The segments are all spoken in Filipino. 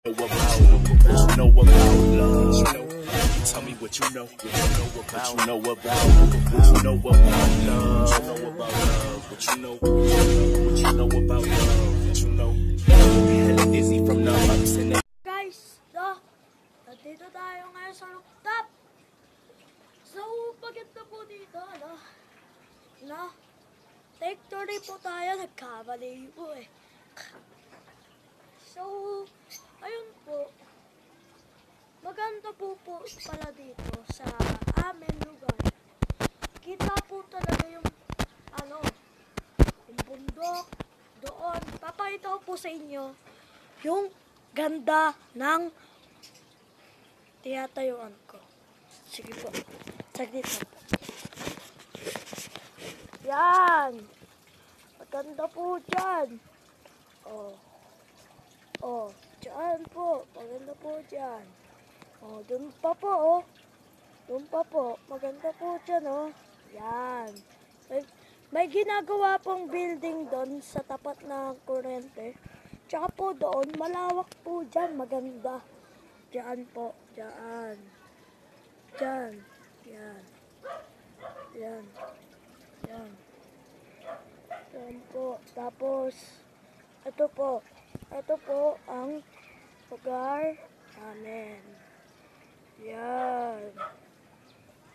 Know about love. Tell me what you know. What you know about love. What you know about love. What you know about love. What you know. Hella dizzy from the ups and downs. Guys, nandito tayo ngayon sa rooftop. So, pagkita po dito, take 30 po tayo, nagkamali po eh. So, ayun po, maganda po pala dito sa amin lugar. Kita po talaga yung, yung bundok, doon. Papakita ko po sa inyo yung ganda ng tinatayuan ko. Sige po, saglit na po. Yan! Maganda po dyan. Dyan po. Maganda po dyan. Dun pa po, Dun pa po. Maganda po dyan, Yan. May ginagawa pong building doon sa tapat ng kuryente. Tsaka po doon, malawak po dyan. Maganda. Dyan po. Dyan. Dyan. Yan. Yan. Yan. Yan po. Tapos, ito po ang lugar namin. Yan.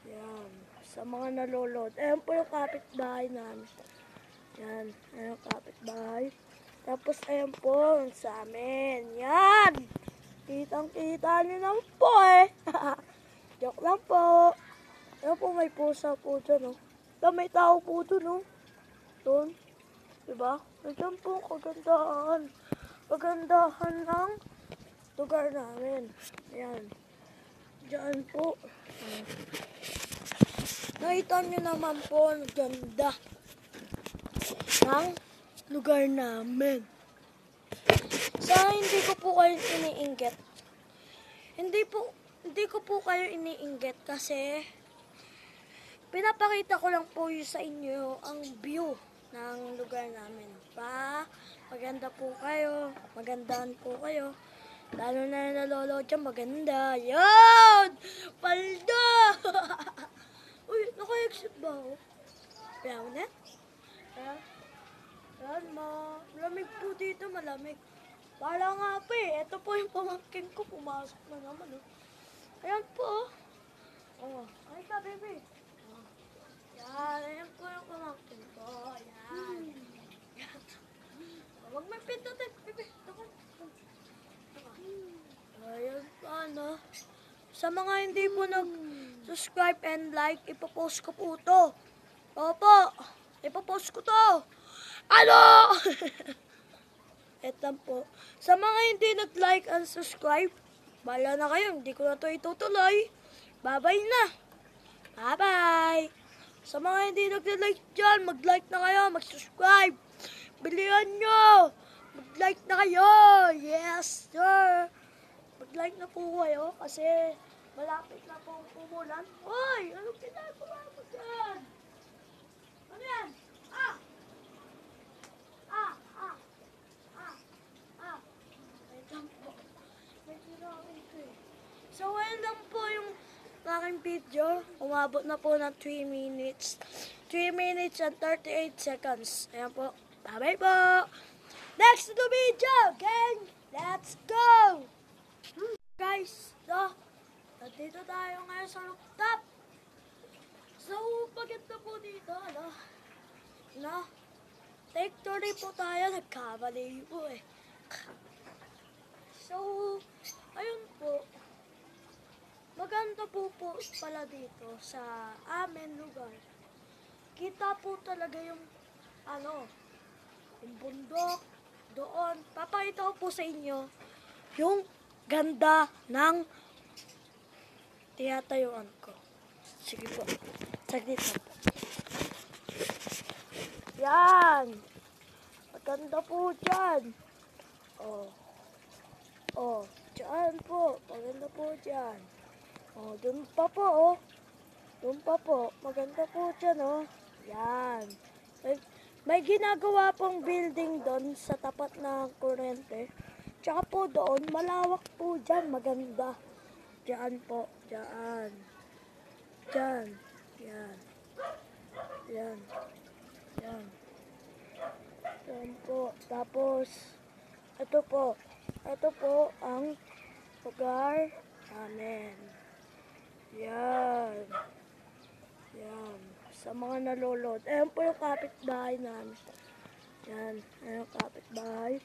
Yan. Sa mga nalolod. Ayan po yung kapitbahay namin. Yan. Ayan yung kapitbahay. Tapos, ayan po yung sa amin. Yan. Kitang-kita nyo lang po eh. Joke lang po. Ayan po may pusa po dyan, May tao po dun, Doon. Diba? Diyan po kagandahan. Kagandahan ng lugar namin. Ayan. Diyan po. Nakita nyo naman po ang ganda ng lugar namin. Sana hindi ko po kayo iniinggit. Hindi ko po kayo iniinggit kasi pinapakita ko lang po sa inyo ang view ng lugar namin. Maganda po kayo. Magandaan po kayo. Lalo na nalolo dyan, maganda. Yan! Palda! Uy, naka-exit ba ako? Kaya mo na? Ayan, malamig po dito, malamig. Wala nga po eh. Ito po yung pamangkin ko. Pumasok na naman, Ayan po, Ay ka, baby. Yan, ayan po yung pamangkin ko. Ayan. Huwag may pintutin, baby. Ayan pa, Sa mga hindi po nag-subscribe and like, ipopost ko po ito. Opo, ipopost ko to. Eto po. Sa mga hindi nag-like and subscribe, bahala na kayo, hindi ko na ito itutuloy. Bye-bye na. Bye-bye. Sa mga hindi nag-like dyan, mag-like na kayo, mag-subscribe. Bilihan nyo. Mag-like na kayo. Yes, sir. Mag-like na po kayo kasi malapit na po umulan. Hoy, anong ginagawa mo dyan? Ano yan? So, ayan lang po yung aking video. Umabot na po ng 3 minutes. 3 minutes and 38 seconds. Ayan po. Bye-bye po. Next to the video, gang. Let's go. Guys, nandito tayo ngayon sa rooftop. So, pagkita po dito, take 30 po tayo. Nagkamali po eh. So, ayun po. Maganda po pala dito sa amin lugar. Kita po talaga yung, yung bundok, doon. Papakita ko po sa inyo yung ganda ng tinatayuan ko. Sige po, saglit na po. Yan! Maganda po dyan. Dyan po. Maganda po dyan. Dun pa po, Dun pa po. Maganda po dyan, Yan. May ginagawa pong building doon sa tapat ng kuryente. Tsaka po doon, malawak po dyan, maganda. Diyan po, diyan. Diyan, yan. Yan. Yan. Yan po. Tapos, ito po. Ito po ang lugar namin. Yan. Yan. Sa mga nalulod. Ayan po yung kapitbahay namin. Yan. Ayan yung kapitbahay.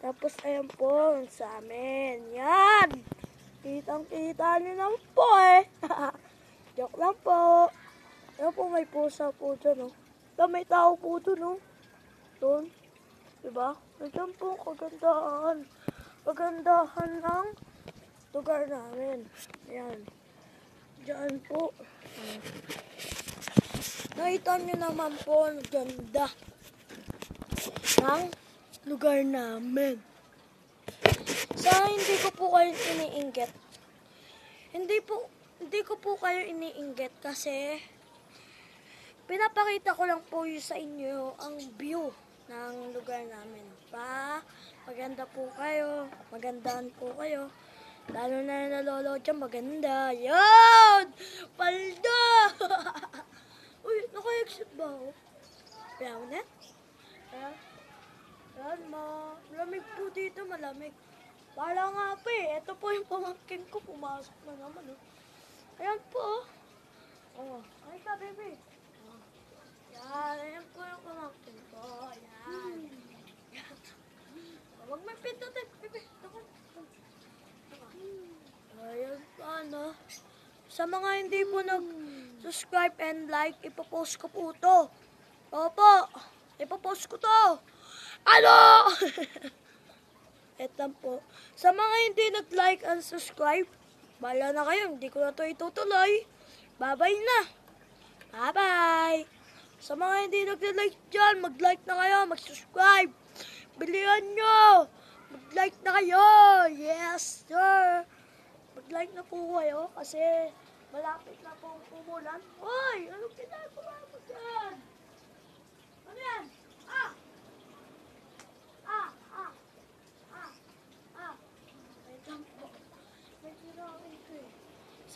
Tapos, ayan po sa amin. Yan. Kitang-kita nyo naman po eh. Joke lang po. Ayan po, may pusa po dyan, oh. May tao po dun, oh. Doon. Diba? Nandiyan po kagandahan. Kagandahan ng lugar namin. Ayan. Diyan po. Nakita nyo naman po ang ganda ng lugar namin. Sana hindi ko po kayo iniinggit. Hindi ko po kayo iniinggit kasi pinapakita ko lang po sa inyo ang view ng lugar namin. Maganda po kayo. Magandaan po kayo. Lalo na nalolo dyan, maganda. Yan! Palda! Uy, naka-exit ba ako? Kaya mo na? Ayan, malamig po dito, malamig. Wala nga po eh. Ito po yung pamangkin ko. Pumasok na naman. Oh. Ayan po. Oh. Ay ka, baby. Oh. Yan. Ayan po yung pamangkin ko. Ayan. Huwag may pindutin, baby. Ayan po, ano. Sa mga hindi po nag-subscribe and like, ipopost ko po ito. Opo. Ipopost ko to. Ano? Eto po. Sa mga hindi nag-like and subscribe, bala na kayo, hindi ko na ito itutuloy. Bye-bye na. Bye-bye. Sa mga hindi nag-like dyan, mag-like na kayo, mag-subscribe. Bilihan nyo. Mag-like na kayo. Yes, sir. Mag-like na po kayo kasi malapit na po umulan. Hoy, anong ginagawa mo dyan? Ano yan?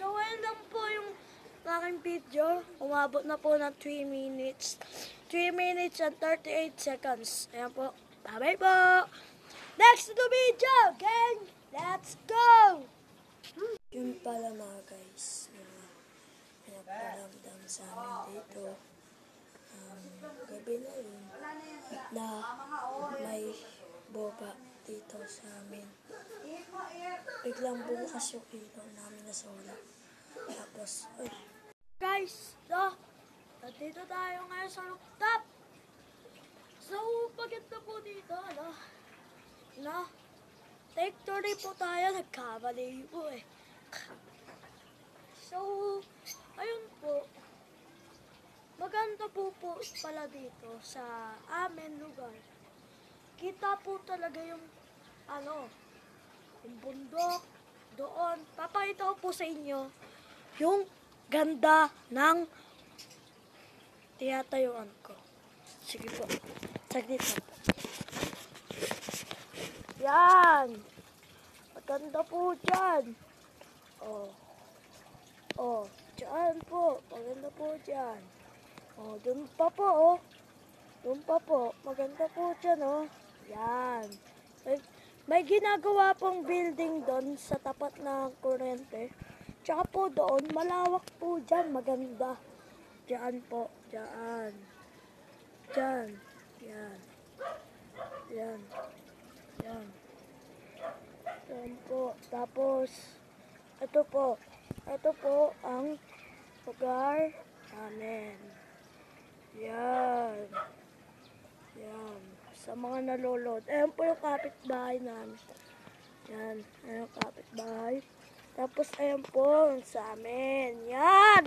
So, ayan lang po yung aking video. Umabot na po ng 3 minutes. 3 minutes and 38 seconds. Ayan po. Bye-bye po. Next to the video, gang. Let's go. Yun pala mga guys. Pinaparamdam sa amin dito. Gabi na rin. Na may boba dito sa amin. Biglang bumukas yung ilaw namin na solar. Tapos, ay. Guys, so, nandito tayo ngayon sa rooftop. So, paganda po dito, ano? Take 30 po tayo, nagkamali po eh. So, ayun po. Maganda po pala dito sa amin lugar. Kita po talaga yung, yung bundok doon. Papakita ko po sa inyo yung ganda ng tinatayuan ko. Sige po. Saglit na po. Yan. Maganda po dyan. Oh. Dyan po. Maganda po dyan. Oh, dun pa po, oh. Dun pa po. Maganda po dyan, oh. Yan. May ginagawa pong building doon sa tapat ng kuryente. Tsaka po doon, malawak po dyan, maganda. Diyan po, diyan. Diyan, yan. Yan. Yan. Diyan po. Tapos, ito po ang lugar namin. Yan. Yan. Sa mga nalulod. Ayan po yung kapitbahay namin. Yan. Ayan yung kapitbahay. Tapos, ayan po sa amin. Yan.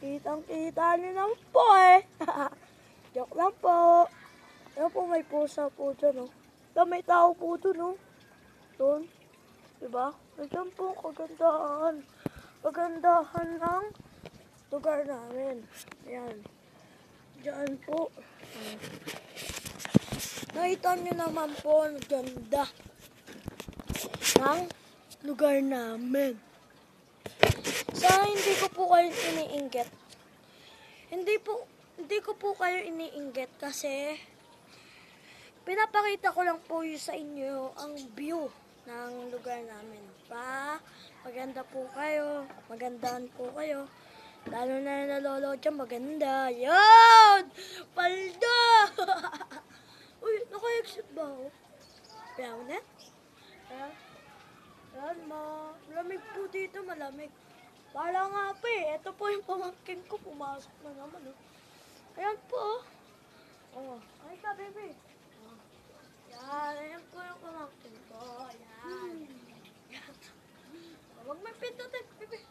Kitang-kita nyo naman po eh. Joke lang po. Ayan po, may pusa po dyan, oh. May tao po dun, oh. Doon. Diba? Nandiyan po kagandahan. Kagandahan ng lugar namin. Ayan. Diyan po. Nakita nyo naman po ang ganda ng lugar namin. Sana hindi ko po kayo iniinggit. Hindi ko po kayo iniinggit kasi pinapakita ko lang po sa inyo ang view ng lugar namin. Maganda po kayo, magandaan po kayo. Lalo na nalolo dyan, maganda. Yan! Palda! Uy, naka-exit ba ako? Kaya mo na? Ayan, malamig po dito, malamig. Wala nga po eh. Ito po yung pamangkin ko. Pumasok na naman. Oh. Ayan po. Oh. Ay ka, baby. Oh. Yan. Ayan po yung pamangkin ko. Ayan. Huwag may pintutin, baby.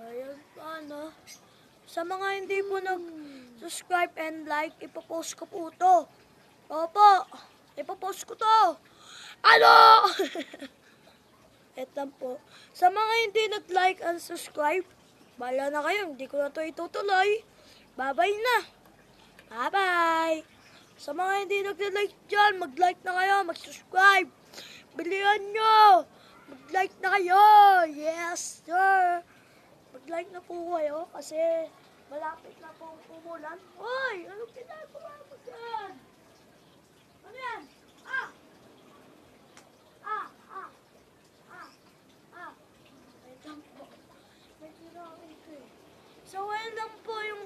Ayan ano. Sa mga hindi po nag-subscribe and like, ipopost ko po ito. Opo. Ipopost ko to. Ano? Eto po. Sa mga hindi nag-like and subscribe, bala na kayo. Hindi ko na ito itutuloy. Bye-bye na. Bye-bye. Sa mga hindi nag-like dyan, mag-like na kayo, mag-subscribe. Bilihan nyo. Mag-like na kayo. Yes, sir. Mag-like na po kayo kasi malapit na po umulan. Hoy! Anong ginagawa mo dyan? Ano yan? So, ayun lang po yung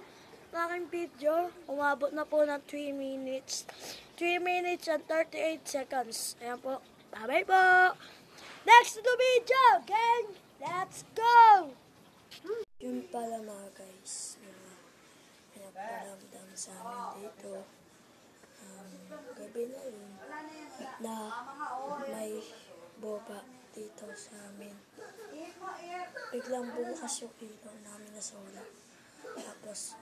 aking video. Umabot na po ng 3 minutes. 3 minutes and 38 seconds. Ayan po. Bye-bye po. Next to the video, gang! Let's go! Yun pala mga guys. Pinaparamdam sa amin dito. Gabi na yun. Na may boba dito sa amin. Biglang bukas yung ilaw namin na solar. Tapos,